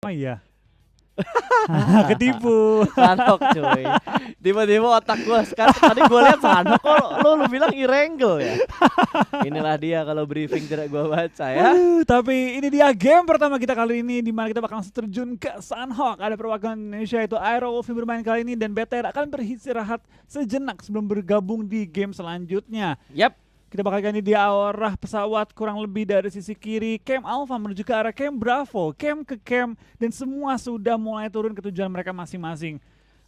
Oh iya. Ketipu. Sanhok cuy. Tiba-tiba otak gue sekarang tadi gue lihat Sanhok kok lu bilang Irengel ya. Inilah dia kalau briefing tidak gue baca ya. Tapi ini dia game pertama kita kali ini di mana kita bakal langsung terjun ke Sanhok. Ada perwakilan Indonesia itu Aerowolf yang bermain kali ini dan BTR akan beristirahat sejenak sebelum bergabung di game selanjutnya. Yap. Kita bakal ganti di arah pesawat kurang lebih dari sisi kiri Camp Alpha menuju ke arah Camp Bravo, Camp ke Camp, dan semua sudah mulai turun ke tujuan mereka masing-masing.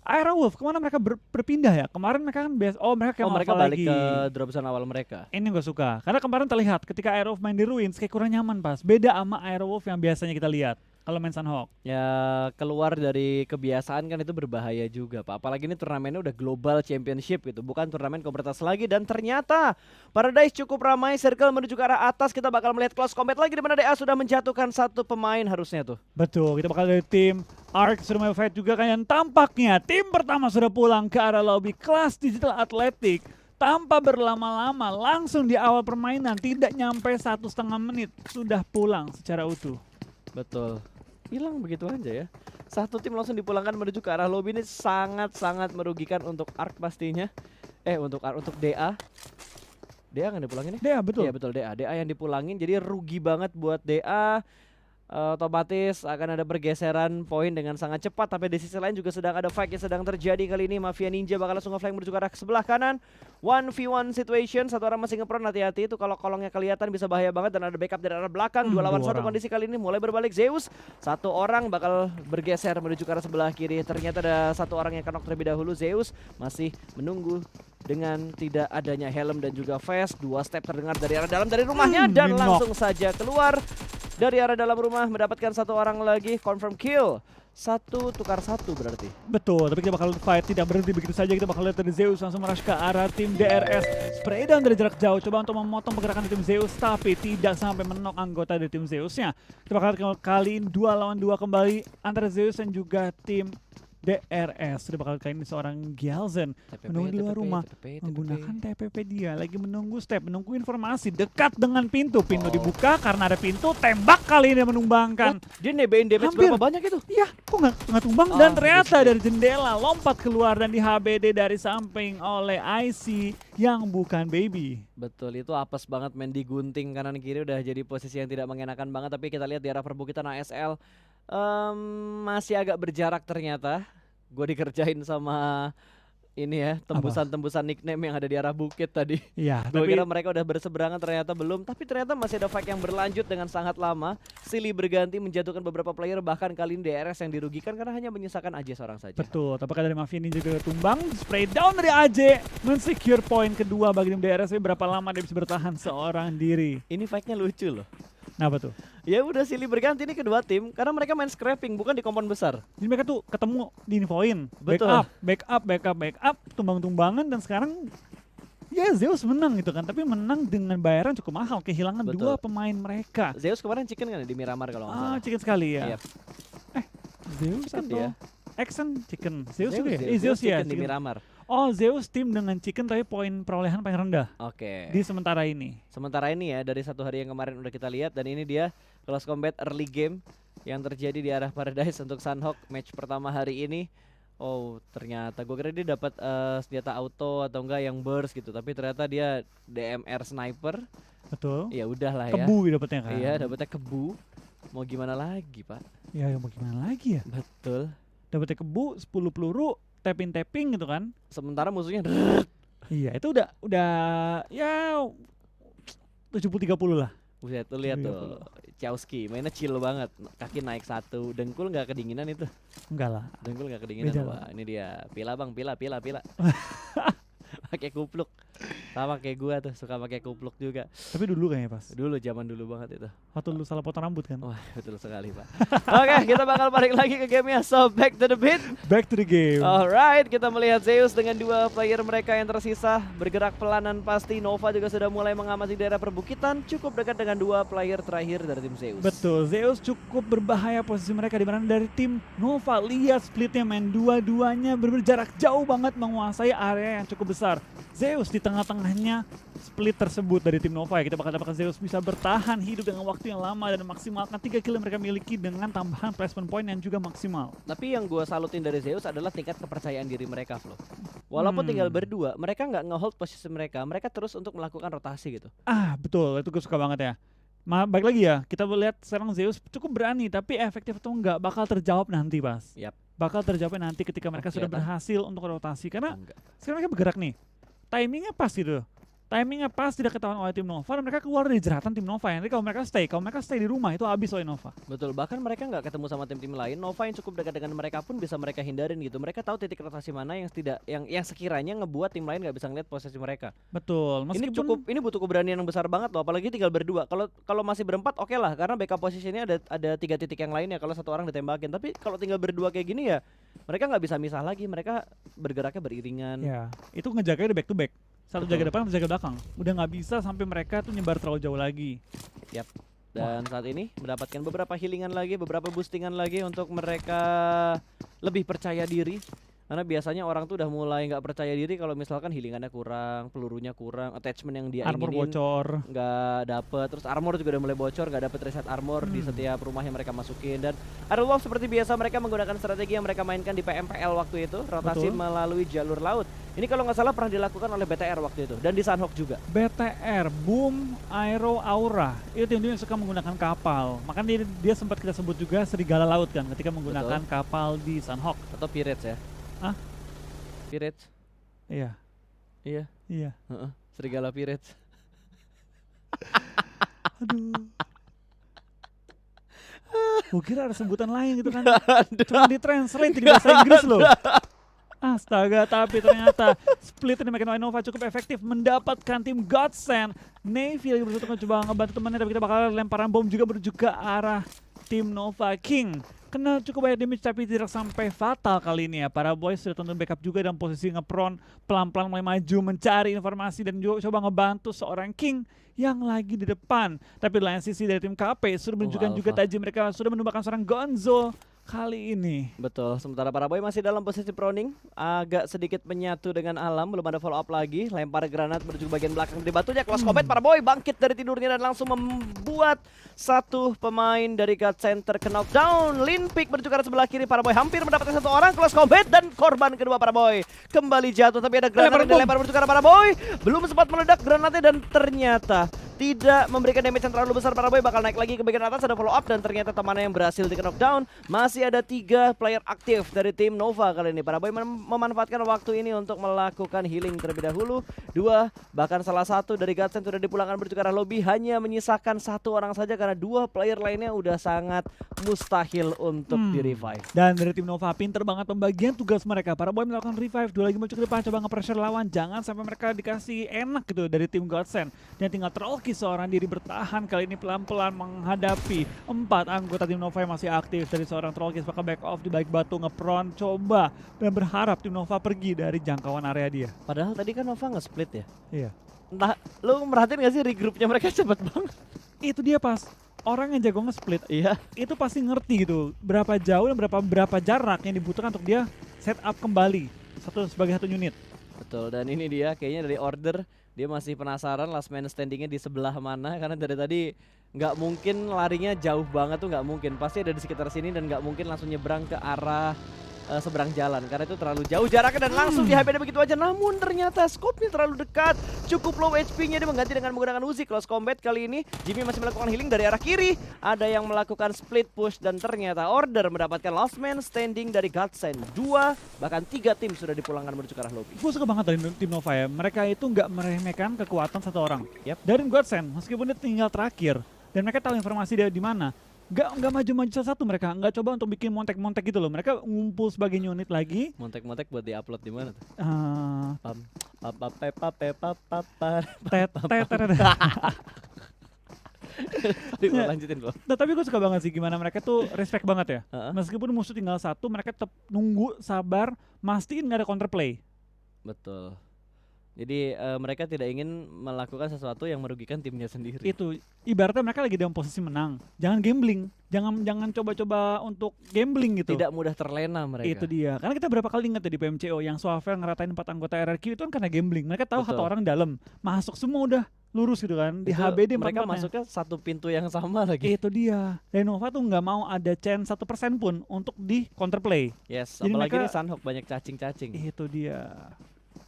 Aerowolf, kemana mereka berpindah ya? Kemarin mereka kan mereka Camp mereka Alpha balik lagi. ke drop zone awal mereka. Ini gue suka, karena kemarin terlihat ketika Aerowolf main di Ruins kayak kurang nyaman pas. Beda sama Aerowolf yang biasanya kita lihat kalau main Sanhok. Ya keluar dari kebiasaan kan itu berbahaya juga Pak. Apalagi ini turnamennya udah global championship gitu, bukan turnamen komunitas lagi. Dan ternyata Paradise cukup ramai, circle menuju ke arah atas. Kita bakal melihat close combat lagi di mana DA sudah menjatuhkan satu pemain harusnya tuh. Betul, kita bakal dari tim Ark sudah mulai fight juga kan. Yang tampaknya tim pertama sudah pulang ke arah lobby kelas Digital Athletic. Tanpa berlama-lama, langsung di awal permainan, tidak nyampe 1,5 menit sudah pulang secara utuh. Betul. Hilang begitu aja ya. Satu tim langsung dipulangkan menuju ke arah lobby. Ini sangat-sangat merugikan untuk Ark pastinya. Untuk DA. DA kan dipulangin ya? DA betul. Iya betul, DA yang dipulangin. Jadi rugi banget buat DA. Otomatis akan ada pergeseran poin dengan sangat cepat. Tapi di sisi lain juga sedang ada fight yang sedang terjadi kali ini. Mafia Ninja bakal langsung nge-flank menuju ke arah sebelah kanan. 1v1 situation, satu orang masih nge-prone, hati-hati itu kalau kolongnya kelihatan bisa bahaya banget. Dan ada backup dari arah belakang, 2 lawan 1 kondisi kali ini mulai berbalik. Zeus, satu orang bakal bergeser menuju ke arah sebelah kiri. Ternyata ada satu orang yang knock terlebih dahulu. Zeus masih menunggu dengan tidak adanya helm dan juga vest. 2 step terdengar dari arah dalam dari rumahnya dan langsung saja keluar dari arah dalam rumah mendapatkan satu orang lagi. Confirm kill. 1 tukar 1 berarti. Betul, tapi kita bakal fight tidak berhenti begitu saja. Kita bakal lihat dari Zeus langsung merush ke arah tim DRS. Spray down dari jarak jauh, coba untuk memotong pergerakan di tim Zeus, tapi tidak sampai menok anggota dari tim Zeusnya. Kita bakal kaliin 2 lawan 2 kembali antara Zeus dan juga tim DRS. Sudah bakal kali ini seorang Gyalzen menunggu di luar rumah menggunakan TPP dia. Lagi menunggu step, menunggu informasi dekat dengan pintu. Pintu dibuka karena ada pintu, tembak kali ini menumbangkan. Dia nebein damage berapa banyak itu? Iya, kok nggak tumbang. Dan ternyata dari jendela lompat keluar dan di HBD dari samping oleh IC yang bukan baby. Betul, itu apes banget main digunting kanan kiri, udah jadi posisi yang tidak mengenakan banget. Tapi kita lihat di arah perbukitan ASL masih agak berjarak ternyata. Gue dikerjain sama ini ya, tembusan-tembusan nickname yang ada di arah bukit tadi. Iya, Gue kira mereka udah berseberangan, ternyata belum. Tapi ternyata masih ada fight yang berlanjut dengan sangat lama. Silly berganti menjatuhkan beberapa player, bahkan kali ini DRS yang dirugikan karena hanya menyisakan AJ seorang saja. Betul, apakah dari Mafia ini juga tumbang? Spray down dari AJ, men-secure poin kedua bagi tim DRS. Berapa lama dia bisa bertahan seorang diri? Ini fightnya lucu loh. Kenapa tuh? Ya udah silih berganti nih kedua tim karena mereka main scrapping bukan di kompon besar. Jadi mereka tuh ketemu di infoin, Betul. backup, tumbang-tumbangan dan sekarang ya Zeus menang gitu kan, tapi menang dengan bayaran cukup mahal, kehilangan Betul. 2 pemain mereka. Zeus kemarin chicken kan di Miramar kalau nggak salah. Chicken sekali ya. Yep. Zeus Chicken atau dia. Action chicken. Zeus juga ya? Zeus Zeus ya. chicken di Miramar. Oh, Zeus tim dengan chicken tapi poin perolehan paling rendah Oke. di sementara ini. Sementara ini ya dari satu hari yang kemarin udah kita lihat, dan ini dia close combat early game yang terjadi di arah Paradise untuk Sanhok match pertama hari ini. Oh ternyata gue kira dia dapat senjata auto atau enggak yang burst gitu, tapi ternyata dia DMR sniper. Betul. Ya udahlah ya. Kebu dapatnya kan. Iya dapatnya kebu. Mau gimana lagi Pak? Ya mau gimana lagi ya? Betul. Dapatnya kebu 10 peluru, tapping gitu kan. Sementara musuhnya Iya, itu udah ya 70-30 lah. Buset tuh lihat tuh. Chowski mainnya chill banget. Kaki naik 1, dengkul nggak kedinginan itu. Enggak lah. Dengkul nggak kedinginan. Beda Wah, ini dia. Pila Bang, pila. Pakai kupluk. Sama kayak gua tuh, suka pakai kupluk juga. Tapi dulu kayaknya pas. Dulu zaman dulu banget itu. Waktu lu salah potong rambut kan. Wah, betul sekali, Pak. Oke, kita bakal balik lagi ke gamenya. So, back to the beat. Back to the game. Alright, kita melihat Zeus dengan 2 player mereka yang tersisa bergerak pelanan pasti. Nova juga sudah mulai mengamati daerah perbukitan, cukup dekat dengan 2 player terakhir dari tim Zeus. Betul, Zeus cukup berbahaya posisi mereka, di mana dari tim Nova lihat splitnya main dua-duanya berjarak jauh banget menguasai area yang cukup besar. Zeus di tengah-tengahnya split tersebut dari tim Nova ya. Kita bakal dapatkan Zeus bisa bertahan hidup dengan waktu yang lama dan memaksimalkan 3 kill yang mereka miliki dengan tambahan placement point yang juga maksimal. Tapi yang gue salutin dari Zeus adalah tingkat kepercayaan diri mereka, Flo. Walaupun tinggal berdua, mereka nggak nge-hold posisi mereka terus untuk melakukan rotasi gitu. Betul, itu gue suka banget ya. Baik lagi ya, kita lihat sekarang Zeus cukup berani, tapi efektif atau enggak bakal terjawab nanti, Pas. Yap. Bakal terjawabnya nanti ketika mereka sudah berhasil untuk rotasi. Karena sekarang mereka bergerak nih, timingnya pas gitu. Timingnya pas, tidak ketahuan oleh tim Nova, dan mereka keluar dari jeratan tim Nova. Nanti kalau mereka stay di rumah, itu habis oleh Nova. Betul, bahkan mereka nggak ketemu sama tim-tim lain. Nova yang cukup dekat dengan mereka pun bisa mereka hindarin gitu. Mereka tahu titik rotasi mana yang sekiranya ngebuat tim lain nggak bisa ngeliat posisi mereka. Betul. Ini butuh keberanian yang besar banget loh, apalagi tinggal berdua. Kalau masih berempat oke lah, karena backup posisinya ada 3 titik yang lainnya kalau satu orang ditembakin. Tapi kalau tinggal berdua kayak gini ya, mereka nggak bisa misah lagi. Mereka bergeraknya beriringan. Ya, itu ngejaganya udah back to back. Satu jaga depan, satu jaga belakang. Udah nggak bisa sampai mereka tuh nyebar terlalu jauh lagi. Yap. Dan saat ini mendapatkan beberapa healingan lagi, beberapa boostingan lagi untuk mereka lebih percaya diri. Karena biasanya orang tuh udah mulai nggak percaya diri kalau misalkan healingannya kurang, pelurunya kurang, attachment yang dia Armor inginin bocor. nggak dapet, terus armor juga udah mulai bocor, nggak dapet reset armor di setiap rumah yang mereka masukin. Dan Iron Wolf seperti biasa mereka menggunakan strategi yang mereka mainkan di PMPL waktu itu, rotasi melalui jalur laut. Ini kalau nggak salah pernah dilakukan oleh BTR waktu itu dan di Sunhawk juga. BTR, Boom, Aero, Aura. Itu tim-tim yang suka menggunakan kapal. Makanya dia sempat kita sebut juga serigala laut kan ketika menggunakan kapal di Sunhawk. Atau Pirates ya. Hah? Pirates? Iya. Iya. Serigala Pirates. Aduh. Gue kira ada sebutan lain gitu kan. Cuma ditranslate di bahasa Inggris loh. Astaga, tapi ternyata split yang dimakan oleh Nova cukup efektif mendapatkan tim Godsend. Navy lagi berusaha coba ngebantu temannya, tapi kita bakal lemparan bom juga menuju ke arah tim Nova King. Kena cukup banyak damage tapi tidak sampai fatal kali ini ya. Para boys sudah tonton backup juga dalam posisi ngepron, pelan-pelan mulai maju mencari informasi dan juga coba ngebantu seorang King yang lagi di depan. Tapi di lain sisi dari tim KP sudah menunjukkan juga taji mereka sudah menumbangkan seorang Gonzo kali ini. Betul, sementara para boy masih dalam posisi proning, agak sedikit menyatu dengan alam, belum ada follow up lagi, lempar granat menuju bagian belakang dari batunya, close combat, para boy bangkit dari tidurnya dan langsung membuat satu pemain dari God Center ke knockdown. Linpick menuju ke arah sebelah kiri, para boy hampir mendapatkan satu orang, close combat dan korban kedua para boy kembali jatuh, tapi ada granat yang dilempar menuju ke arah para boy, belum sempat meledak granatnya dan ternyata tidak memberikan damage yang terlalu besar. Para boy bakal naik lagi ke bagian atas, ada follow up dan ternyata temannya yang berhasil di knockdown. Masih ada 3 player aktif dari tim Nova kali ini. Para boy memanfaatkan waktu ini untuk melakukan healing terlebih dahulu. 2, bahkan salah satu dari Godsend sudah dipulangkan menuju ke arah lobby, hanya menyisakan 1 orang saja karena 2 player lainnya udah sangat mustahil untuk di revive. Dan dari tim Nova pinter banget pembagian tugas mereka. Para boy melakukan revive, 2 lagi muncul ke depan, coba nge-pressure lawan, jangan sampai mereka dikasih enak gitu dari tim Godsend. Dan tinggal Trollkey seorang diri bertahan kali ini pelan-pelan menghadapi 4 anggota tim Nova yang masih aktif. Dari seorang Trollkey bakal back off di balik batu, ngepron, coba dan berharap tim Nova pergi dari jangkauan area dia. Padahal tadi kan Nova nge-split ya. Iya. Entah, lu merhatiin gak sih regroupnya mereka cepet banget? Itu dia Pas. Orang yang jago nge-split, Iya. itu pasti ngerti gitu berapa jauh dan berapa jarak yang dibutuhkan untuk dia set up kembali sebagai satu unit. Betul, dan ini dia kayaknya dari order dia masih penasaran last man standingnya di sebelah mana, karena dari tadi nggak mungkin larinya jauh banget tuh, nggak mungkin, pasti ada di sekitar sini dan nggak mungkin langsung nyebrang ke arah seberang jalan karena itu terlalu jauh jaraknya dan langsung di HPD begitu aja. Namun ternyata scope-nya terlalu dekat, cukup low HP-nya, dia mengganti dengan menggunakan Uzi. Close combat kali ini Jimmy masih melakukan healing dari arah kiri, ada yang melakukan split push dan ternyata order mendapatkan last man standing dari Godsend. 2 bahkan 3 tim sudah dipulangkan menuju ke arah lobby. Gue suka banget dari tim Nova ya, mereka itu nggak meremehkan kekuatan satu orang. Yep. Dari Godsend, meskipun dia tinggal terakhir dan mereka tahu informasi dia di mana, nggak maju-maju satu mereka, nggak coba untuk bikin montek-montek gitu loh. Mereka ngumpul sebagai unit lagi. Montek-montek buat diupload di mana tuh? Lanjutin bro. Nah, tapi gue suka banget sih gimana mereka tuh respect banget ya. Meskipun musuh tinggal satu, mereka tetap nunggu, sabar, mastiin nggak ada counterplay. Betul. Jadi mereka tidak ingin melakukan sesuatu yang merugikan timnya sendiri. Itu ibaratnya mereka lagi dalam posisi menang. Jangan gambling. Jangan coba-coba untuk gambling gitu. Tidak mudah terlena mereka. Itu dia. Karena kita berapa kali ingat ya di PMCO yang Swavel ngeratain 4 anggota RRQ itu kan karena gambling. Mereka tahu Betul. satu orang dalam, masuk semua udah lurus gitu kan. Di Itu HBD mereka 4-4-nya. masuknya satu pintu yang sama lagi. Itu dia. Renova tuh nggak mau ada chance 1% pun untuk di counterplay. Yes, Jadi apalagi mereka- ini Sunhawk banyak cacing-cacing. Itu dia.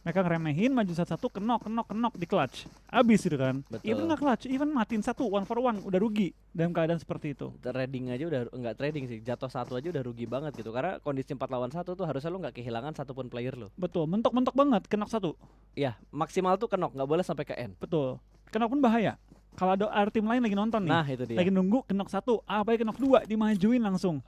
Mereka ngeremehin, maju satu-satu, kenok di clutch. Abis gitu kan. Betul. Even nggak clutch, even matiin satu, 1-for-1, udah rugi dalam keadaan seperti itu. Trading aja udah nggak trading sih, jatuh satu aja udah rugi banget gitu. Karena kondisi 4 lawan 1 tuh harusnya lu nggak kehilangan satupun player lo. Betul, mentok-mentok banget, kenok satu. Iya, maksimal tuh kenok, nggak boleh sampai ke end. Betul. Kenok pun bahaya. Kalau ada tim lain lagi nonton nih, Nah itu dia. lagi nunggu kenok satu, apa kenok dua, dimajuin langsung.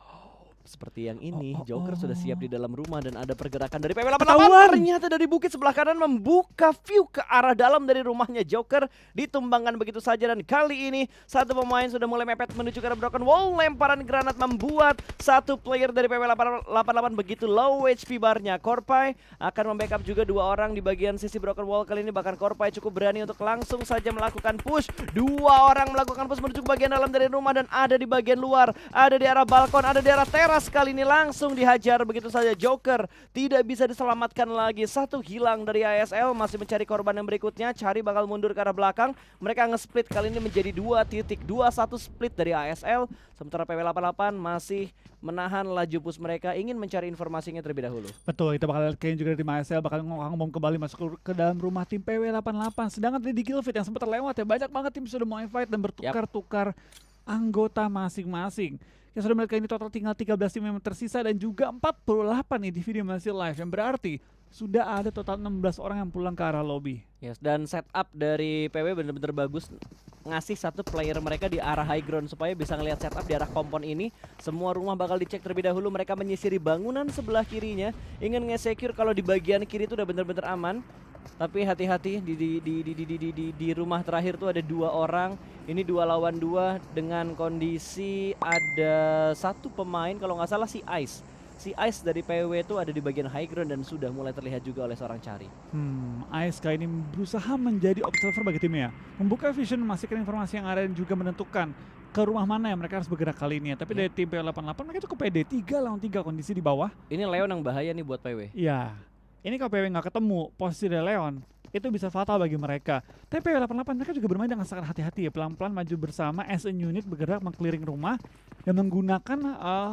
Seperti yang ini, Oh, oh, Joker oh. sudah siap di dalam rumah dan ada pergerakan dari PW88. Ketahuan. Ternyata dari bukit sebelah kanan membuka view ke arah dalam dari rumahnya Joker. Ditumbangkan begitu saja dan kali ini satu pemain sudah mulai mepet menuju ke arah broken wall. Lemparan granat membuat satu player dari PW88 begitu low HP barnya. Korpai akan membackup juga 2 orang di bagian sisi broken wall kali ini. Bahkan Korpai cukup berani untuk langsung saja melakukan push. 2 orang melakukan push menuju ke bagian dalam dari rumah dan ada di bagian luar. Ada di arah balkon, ada di arah teras. Kali ini langsung dihajar begitu saja. Joker tidak bisa diselamatkan lagi. Satu hilang dari ASL, masih mencari korban yang berikutnya. Cari bakal mundur ke arah belakang. Mereka nge-split kali ini menjadi 2.21 split dari ASL. Sementara PW88 masih menahan laju push mereka, ingin mencari informasinya terlebih dahulu. Betul, kita bakal lihat kayaknya juga dari tim ASL bakal ngomong kembali masuk ke dalam rumah tim PW88. Sedangkan di Killfit yang sempat terlewat ya, banyak banget tim sudah mulai fight dan bertukar-tukar anggota masing-masing. Yang sudah melihat ini total tinggal 13 tim yang tersisa dan juga 48 individu yang masih live, yang berarti sudah ada total 16 orang yang pulang ke arah lobby. Yes, dan setup dari PW benar-benar bagus, ngasih satu player mereka di arah high ground supaya bisa ngelihat setup di arah kompon ini. Semua rumah bakal dicek terlebih dahulu. Mereka menyisiri bangunan sebelah kirinya, ingin nge-secure kalau di bagian kiri itu udah benar-benar aman. Tapi hati-hati di rumah terakhir tuh ada 2 orang. Ini 2 lawan 2 dengan kondisi ada satu pemain kalau nggak salah si Ice. Si Ice dari PW itu ada di bagian high ground dan sudah mulai terlihat juga oleh seorang Cari. Ice kali ini berusaha menjadi observer bagi timnya, membuka vision, memastikan informasi yang ada dan juga menentukan ke rumah mana yang mereka harus bergerak kali ini. Tapi dari tim PW88 mereka cukup pede, 3 lawan 3 kondisi di bawah. Ini Leon yang bahaya nih buat PW. Iya, ini kalau PW nggak ketemu posisi dari Leon, itu bisa fatal bagi mereka. Tapi PW88 mereka juga bermain dengan sangat hati-hati ya, pelan-pelan maju bersama as a unit bergerak mengkeliling rumah dan menggunakan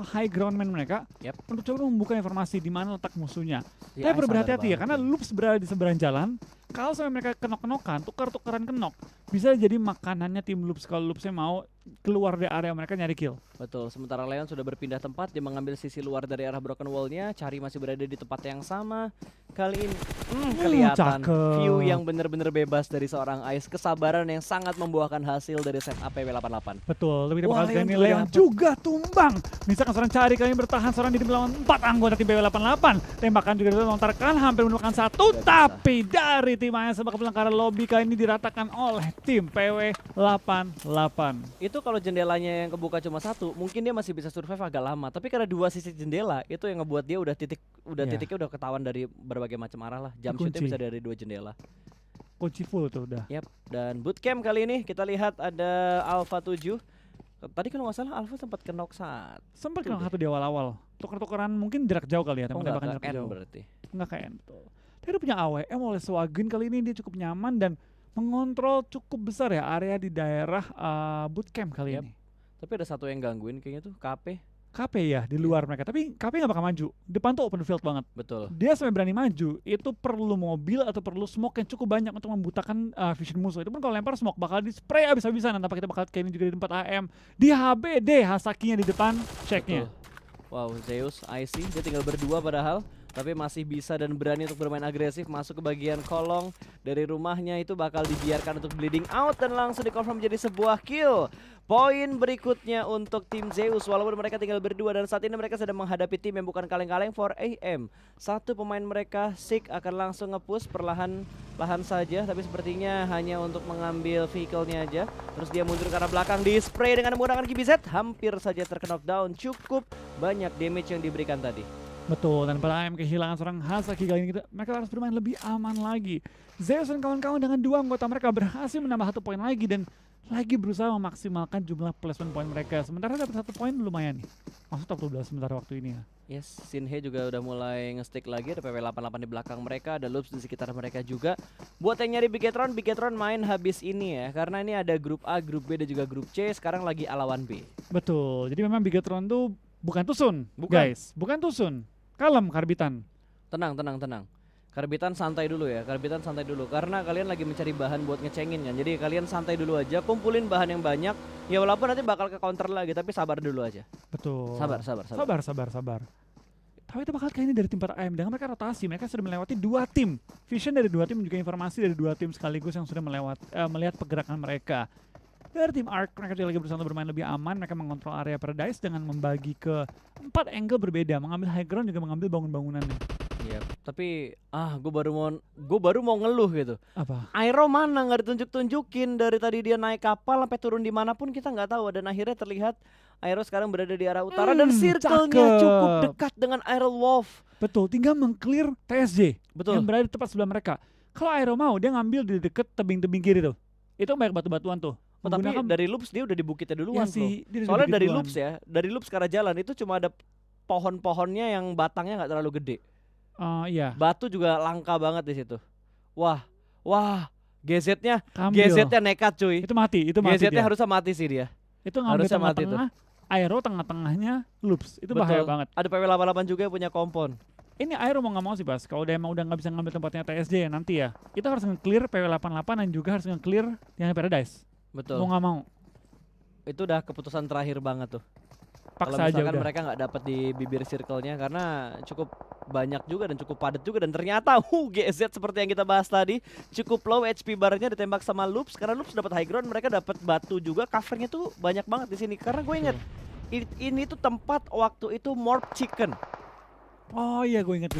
high ground man mereka untuk coba membuka informasi di mana letak musuhnya. Tapi perlu berhati-hati ya, karena loops berada di seberang jalan. Kalau sampai mereka kenok-kenokan, tukar-tukaran kenok, bisa jadi makanannya tim loops kalau loopsnya mau keluar dari area mereka nyari kill. Betul, sementara Leon sudah berpindah tempat, dia mengambil sisi luar dari arah broken wall-nya. Cari masih berada di tempat yang sama. Kali ini kelihatan cakep. view yang benar-benar bebas dari seorang Ice. Kesabaran yang sangat membuahkan hasil dari setup PW88. Betul, lebih Wah, tepat kali ini Leon Leon dapet. juga tumbang. Misalkan seorang Cari kali ini bertahan seorang di melawan 4 anggota tim PW88. Tembakan juga dilontarkan, hampir menemukan satu, Gak bisa. tapi dari tim AS bakal pulang ke arah lobby kali ini diratakan oleh tim PW88. Itu kalau jendelanya yang kebuka cuma satu, mungkin dia masih bisa survive agak lama. Tapi karena 2 sisi jendela, itu yang ngebuat dia udah Iya. titiknya udah ketahuan dari berbagai macam arah lah. Jump shootnya Dikunci. bisa dari 2 jendela. Kunci full tuh udah. Yap, dan bootcamp kali ini kita lihat ada Alpha 7. Tadi kalau nggak salah Alpha sempat kenok saat. Sempat Tuh kena deh. satu di awal-awal. Tukar-tukaran mungkin jarak jauh kali ya, Oh, tembakan nggak jarak ke end jauh. berarti. Nggak kayak betul. Tapi dia punya AWM oleh Swagin kali ini, dia cukup nyaman dan mengontrol cukup besar ya area di daerah bootcamp kali Yap. ini. Tapi ada satu yang gangguin kayaknya tuh KP. KP ya di luar mereka, tapi KP nggak bakal maju. Depan tuh open field banget. Betul. Dia sampai berani maju, itu perlu mobil atau perlu smoke yang cukup banyak untuk membutakan vision musuh. Itu pun kalau lempar smoke bakal di spray abis-abisan. Tanpa kita bakal kayak ini juga di tempat AM. Di HBD, Hasakinya di depan, checknya. Betul. Wow, Zeus, IC, dia tinggal berdua padahal. Tapi masih bisa dan berani untuk bermain agresif. Masuk ke bagian kolong dari rumahnya, itu bakal dibiarkan untuk bleeding out. Dan langsung dikonfirm menjadi sebuah kill. Poin berikutnya untuk tim Zeus, walaupun mereka tinggal berdua dan saat ini mereka sedang menghadapi tim yang bukan kaleng-kaleng 4AM. Satu pemain mereka, Sik, akan langsung nge-push perlahan-lahan saja, tapi sepertinya hanya untuk mengambil vehicle-nya aja. Terus dia mundur ke arah belakang, di spray dengan menggunakan KBZ, hampir saja terkena knockdown. Cukup banyak damage yang diberikan tadi. Betul, dan pada AM kehilangan seorang Hazaki kali ini mereka harus bermain lebih aman lagi. Zeus dan kawan-kawan dengan 2 anggota mereka berhasil menambah 1 poin lagi dan lagi berusaha memaksimalkan jumlah placement poin mereka. Sementara dapat 1 poin lumayan nih. Masuk top 12 sementara waktu ini ya. Yes, Shinhei juga udah mulai nge-stick lagi, ada PW88 di belakang mereka, ada Loops di sekitar mereka juga. Buat yang nyari Bigetron main habis ini ya, karena ini ada grup A, grup B dan juga grup C, sekarang lagi A lawan B. Betul, jadi memang Bigetron tuh bukan tusun, Bukan. guys. Bukan tusun, kalem karbitan. Tenang. Karbitan santai dulu ya, karena kalian lagi mencari bahan buat ngecengin kan. Jadi kalian santai dulu aja, kumpulin bahan yang banyak. Ya walaupun nanti bakal ke counter lagi, tapi sabar dulu aja. Betul. Sabar. Tapi itu bakal kayak ini dari tim para AM. Dengan mereka rotasi, mereka sudah melewati 2 tim. Vision dari 2 tim juga informasi dari 2 tim sekaligus yang sudah melihat pergerakan mereka. Dari tim ARC, mereka juga lagi berusaha untuk bermain lebih aman. Mereka mengontrol area Paradise dengan membagi ke 4 angle berbeda. Mengambil high ground juga mengambil bangun-bangunannya. Iya, tapi gue baru mau ngeluh gitu. Apa? Aero mana nggak ditunjuk-tunjukin dari tadi dia naik kapal sampai turun dimanapun kita nggak tahu. Dan akhirnya terlihat Aero sekarang berada di arah utara dan circle-nya cakep. cukup dekat dengan Aero Wolf. Betul, tinggal meng-clear TSJ Betul. yang berada di tepat sebelah mereka. Kalau Aero mau, dia ngambil di deket tebing-tebing kiri tuh. Itu banyak batu-batuan tuh. Oh, tapi Menggunakan- dari Loops dia udah di bukitnya duluan Iya sih, dia udah Soalnya di dari duluan. Loops ya, dari Loops ke arah jalan itu cuma ada pohon-pohonnya yang batangnya nggak terlalu gede. Iya. Batu juga langka banget di situ. Wah, GZ-nya Ambil. nekat cuy. Itu mati GZ-nya dia. harusnya mati sih dia. Itu ngambil harusnya mati tengah-tengah, Aero tengah-tengahnya Loops. Itu Betul. bahaya banget. Ada PW88 juga yang punya kompon. Ini Aero mau nggak mau sih Bas, kalau dia emang udah nggak bisa ngambil tempatnya TSJ ya nanti ya, itu harus nge-clear PW88 dan juga harus nge-clear yang Paradise. Betul. Mau nggak mau, Itu udah keputusan terakhir banget tuh. Kalau paksa aja misalkan udah. mereka nggak dapat di bibir circle-nya karena cukup banyak juga dan cukup padat juga dan ternyata GZ seperti yang kita bahas tadi cukup low HP barnya ditembak sama Loops karena Loops dapat high ground, mereka dapat batu juga, covernya tuh banyak banget di sini karena gue inget ini tuh tempat waktu itu Morph Chicken. Oh iya, gue inget.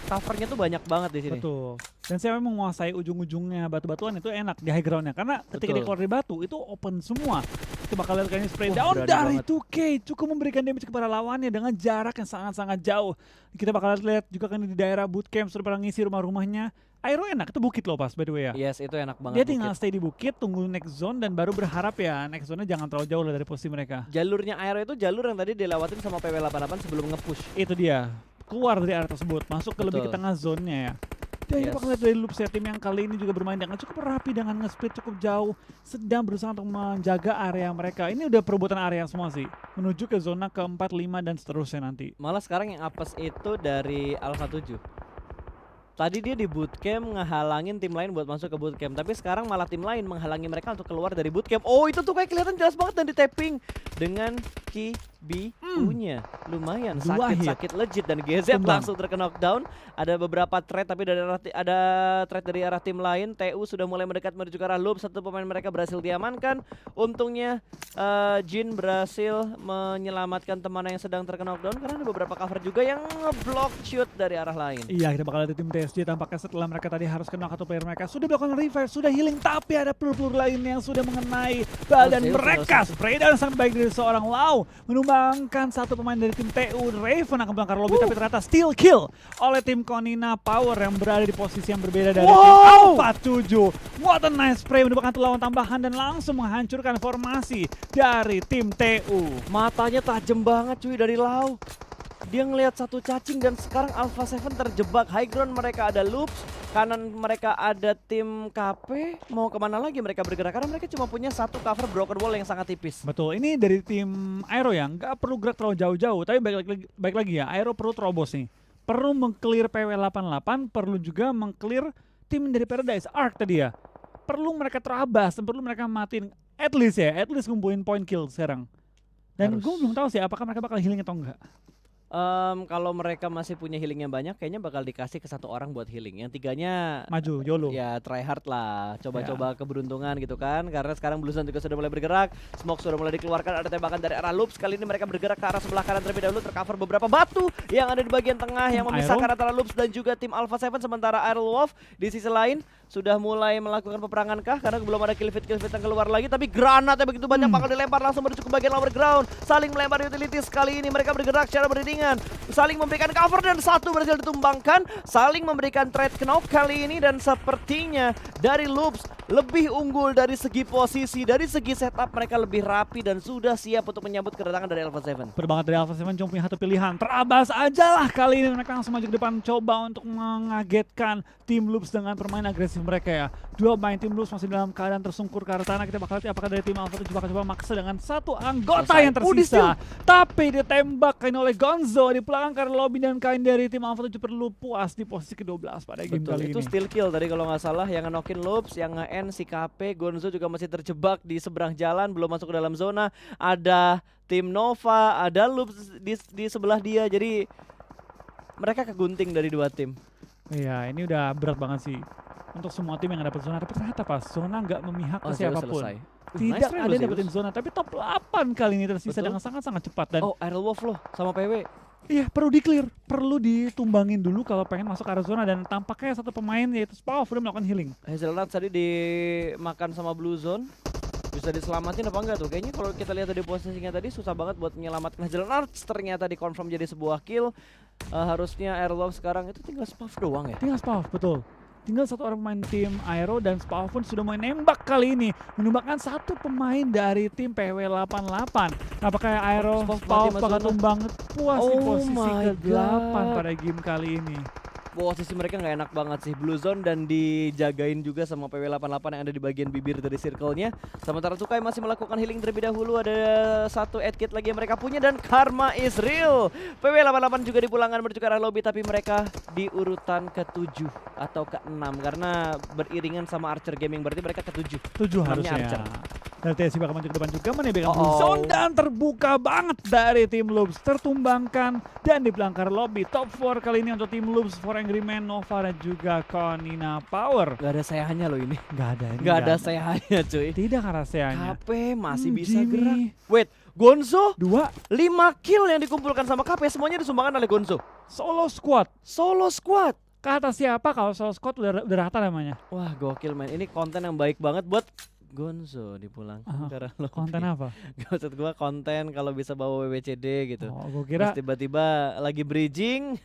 Covernya tuh banyak banget di sini. Betul. Dan saya memang menguasai ujung-ujungnya batu-batuan itu enak di high groundnya karena ketika Betul. dia keluar dari batu itu open semua. Kita bakal lihat kayaknya spray Wah, down berani dari banget. 2K cukup memberikan damage kepada lawannya dengan jarak yang sangat-sangat jauh. Kita bakal lihat juga kan di daerah bootcamp sudah pada ngisi rumah-rumahnya. Aero enak, itu bukit loh Pas by the way ya. Yes, itu enak banget. Dia tinggal bukit. stay di bukit, tunggu next zone dan baru berharap ya next zone-nya jangan terlalu jauh lah dari posisi mereka. Jalurnya Aero itu jalur yang tadi dilewatin sama PW88 sebelum nge-push. Itu dia, keluar dari area tersebut, masuk ke lebih ke Betul. tengah zone-nya ya. Dan kita Yes. bakal lihat dari Loops ya, tim yang kali ini juga bermain dengan cukup rapi dengan nge-split cukup jauh, sedang berusaha untuk menjaga area mereka. Ini udah perebutan area semua sih, menuju ke zona ke-4, 5 dan seterusnya nanti. Malah sekarang yang apes itu dari Alpha 7. Tadi dia di bootcamp ngehalangin tim lain buat masuk ke bootcamp, tapi sekarang malah tim lain menghalangi mereka untuk keluar dari bootcamp. Oh, itu tuh kayak kelihatan jelas banget dan di tapping dengan Kibiu-nya. Lumayan Dua hit. sakit legit dan GZ Tumbang. langsung terkena knockdown. Ada beberapa trade tapi ada trade dari arah tim lain. TU sudah mulai mendekat menuju ke arah loop. Satu pemain mereka berhasil diamankan. Untungnya Jin berhasil menyelamatkan temannya yang sedang terkena knockdown karena ada beberapa cover juga yang ngeblock shoot dari arah lain. Iya, kita bakal lihat tim TSJ tampaknya setelah mereka tadi harus kena satu player mereka sudah melakukan revive, sudah healing, tapi ada peluru-peluru lain yang sudah mengenai badan Zeus, mereka. Spray down sangat baik dari seorang Lau, menumbangkan satu pemain dari tim TU. Raven akan melangkar lobby, tapi ternyata still kill oleh tim Konina Power yang berada di posisi yang berbeda dari tim Alpha 7. What a nice spray, menumbangkan lawan tambahan dan langsung menghancurkan formasi dari tim TU. Matanya tajam banget cuy dari Lau. Dia ngelihat satu cacing dan sekarang Alpha 7 terjebak. High ground mereka ada Loops, kanan mereka ada tim KP. Mau kemana lagi mereka bergerak karena mereka cuma punya satu cover broken wall yang sangat tipis. Betul, ini dari tim Aero ya, nggak perlu gerak terlalu jauh-jauh, tapi baik lagi ya, Aero perlu terobos nih. Perlu meng-clear PW88, perlu juga meng-clear tim dari Paradise Arc tadi ya. Perlu mereka terabas, perlu mereka matiin, at least kumpulin point kill sekarang. Dan Harus. gue belum tahu sih apakah mereka bakal healing atau enggak. Kalau mereka masih punya healing yang banyak, kayaknya bakal dikasih ke satu orang buat healing. Yang tiganya Maju, YOLO. ya try hard lah, coba-coba keberuntungan gitu kan. Karena sekarang Bluesun juga sudah mulai bergerak, smoke sudah mulai dikeluarkan, ada tembakan dari arah Loops. Kali ini mereka bergerak ke arah sebelah kanan terlebih dahulu, tercover beberapa batu yang ada di bagian tengah yang memisahkan antara Loops dan juga tim Alpha 7. Sementara Iron Wolf di sisi lain sudah mulai melakukan peperangan kah? Karena belum ada kill feed yang keluar lagi, tapi granatnya begitu banyak bakal dilempar langsung menuju ke bagian lower ground. Saling melempar utilities kali ini, mereka bergerak secara beriringan. saling memberikan cover dan satu berhasil ditumbangkan, saling memberikan trade knock kali ini dan sepertinya dari Loops lebih unggul dari segi posisi, dari segi setup mereka lebih rapi dan sudah siap untuk menyambut kedatangan dari Alpha 7. Berbanget dari Alpha 7 cuma punya satu pilihan. Terabas aja lah kali ini, mereka langsung maju ke depan coba untuk mengagetkan tim Loops dengan permainan agresif mereka ya. Dua main tim Loops masih dalam keadaan tersungkur ke arah tanah. Kita bakal lihat apakah dari tim Alpha 7 bakal coba maksa dengan satu anggota Selesai. yang tersisa. Tapi ditembak kain oleh Gonzo di belakang karena lobby dan kain dari tim Alpha 7 perlu puas di posisi ke-12 pada game Betul, kali itu ini. steal kill tadi kalau nggak salah yang ngenokin Loops, yang nge-end si KP. Gonzo juga masih terjebak di seberang jalan, belum masuk ke dalam zona. Ada tim Nova, ada Loops di sebelah dia, jadi mereka kegunting dari dua tim. Iya, ini udah berat banget sih untuk semua tim yang dapat zona. Tapi ternyata pas zona nggak memihak ke Zeus siapapun. selesai. Tidak Nice try ada loh, yang dapetin Zeus. zona, tapi top 8 kali ini tersisa Betul. dengan sangat-sangat cepat dan Oh, Aerial Wolf loh sama PW. iya perlu di-clear, perlu ditumbangin dulu kalau pengen masuk ke area zona dan tampaknya satu pemain yaitu Spaw udah melakukan healing. Hazelnut tadi dimakan sama Blue Zone. Bisa diselamatin apa enggak tuh? Kayaknya kalau kita lihat dari posisinya tadi susah banget buat menyelamatkan Hazelnut. Ternyata dikonfirm jadi sebuah kill. Harusnya Airlove sekarang itu tinggal Spav doang ya. Tinggal Spaw, betul. Tinggal satu orang pemain tim Aero dan Spaw pun sudah mau nembak kali ini. Menumbangkan satu pemain dari tim PW88. Apakah Aero Spaw Spaw mati bakal sama zona. tumbang puas di Oh posisi my ke-8 God. pada game kali ini. Posisi mereka nggak enak banget sih, Blue Zone dan dijagain juga sama PW88 yang ada di bagian bibir dari circle-nya. Sementara Tukai masih melakukan healing terlebih dahulu, ada satu add kit lagi yang mereka punya dan karma is real. PW88 juga dipulangkan menuju ke arah lobby tapi mereka di urutan ke-7 atau ke-6 karena beriringan sama Archer Gaming, berarti mereka ke-7. 7 Namanya harusnya. Archer. Dan TSC bakal maju ke depan juga menebakkan Oh, Blue oh. Zone dan terbuka banget dari tim Loops. Tertumbangkan dan di belakang lobby. Top 4 kali ini untuk tim Loops, For Angry Man, Nova dan juga Konina Power. Gak ada sayahannya loh ini. Gak ada ini. Gak ada sayahannya cuy. Tidak rahasianya. KP masih bisa Jimmy. gerak. Wait, Gonzo 2 5 kill yang dikumpulkan sama KP semuanya disumbangkan oleh Gonzo. solo squad. Solo squad. Kata siapa kalau solo squad udah rata namanya? Wah, gokil man. Ini konten yang baik banget buat Gonzo dipulangkan Ah, ke arah lobby. Konten apa? Maksud gua konten kalau bisa bawa WWCD gitu. Oh, gue Terus kira tiba-tiba lagi bridging,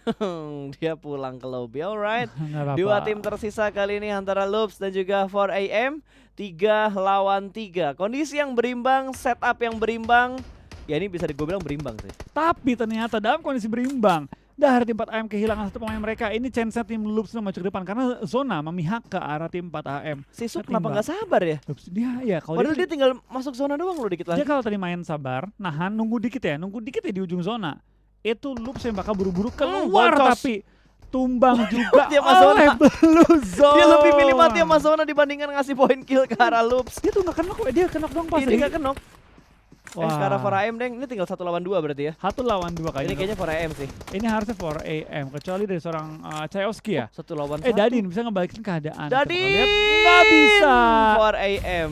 dia pulang ke lobby. Alright. nggak apa-apa. Dua tim tersisa kali ini antara Loops dan juga 4AM. 3 lawan 3. Kondisi yang berimbang, setup yang berimbang. Ya ini bisa gue bilang berimbang sih. Tapi ternyata dalam kondisi berimbang, dari tim 4AM kehilangan satu pemain mereka. Ini chance tim Loops sudah maju ke depan karena zona memihak ke arah tim 4AM. Si Sup Ketimbang. kenapa nggak sabar ya? Loops dia ya kalau Padahal dia tinggal masuk zona doang loh dikit dia lagi. kalau tadi main sabar, nahan, nunggu dikit ya di ujung zona. Itu Loops yang bakal buru-buru keluar boncos. tapi tumbang juga Dia sama oleh zona. Blue Zone. Dia lebih milih mati sama zona dibandingkan ngasih poin kill ke arah Loops. Dia tuh nggak kenok, dia kenok dong pas Ini tadi. nggak kenok. Sekarang 4AM deng, ini tinggal 1 lawan 2 berarti ya. 1 lawan 2 Ini kayaknya. kayaknya 4AM sih. Ini harusnya 4AM kecuali dari seorang Chaoski ya. 1 lawan 1. Dadin bisa ngebalikin keadaan. Dadin! Coba lihat. Nggak bisa. 4AM.